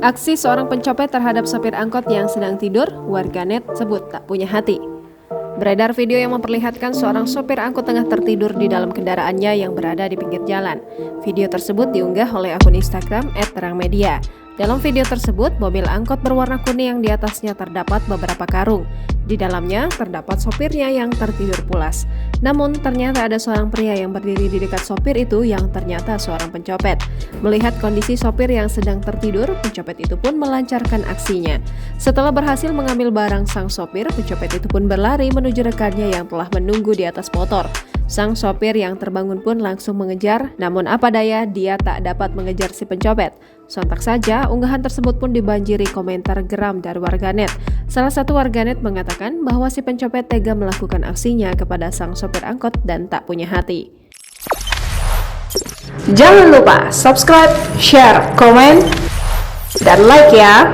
Aksi seorang pencopet terhadap sopir angkot yang sedang tidur, warganet sebut tak punya hati. Beredar video yang memperlihatkan seorang sopir angkot tengah tertidur di dalam kendaraannya yang berada di pinggir jalan. Video tersebut diunggah oleh akun Instagram @terangmedia. Dalam video tersebut, mobil angkot berwarna kuning yang di atasnya terdapat beberapa karung. Di dalamnya terdapat sopirnya yang tertidur pulas. Namun ternyata ada seorang pria yang berdiri di dekat sopir itu yang ternyata seorang pencopet. Melihat kondisi sopir yang sedang tertidur, pencopet itu pun melancarkan aksinya. Setelah berhasil mengambil barang sang sopir, pencopet itu pun berlari menuju rekannya yang telah menunggu di atas motor. Sang sopir yang terbangun pun langsung mengejar, namun apa daya dia tak dapat mengejar si pencopet. Sontak saja, unggahan tersebut pun dibanjiri komentar geram dari warganet. Salah satu warganet mengatakan bahwa si pencopet tega melakukan aksinya kepada sang sopir angkot dan tak punya hati. Jangan lupa subscribe, share, komen, dan like ya!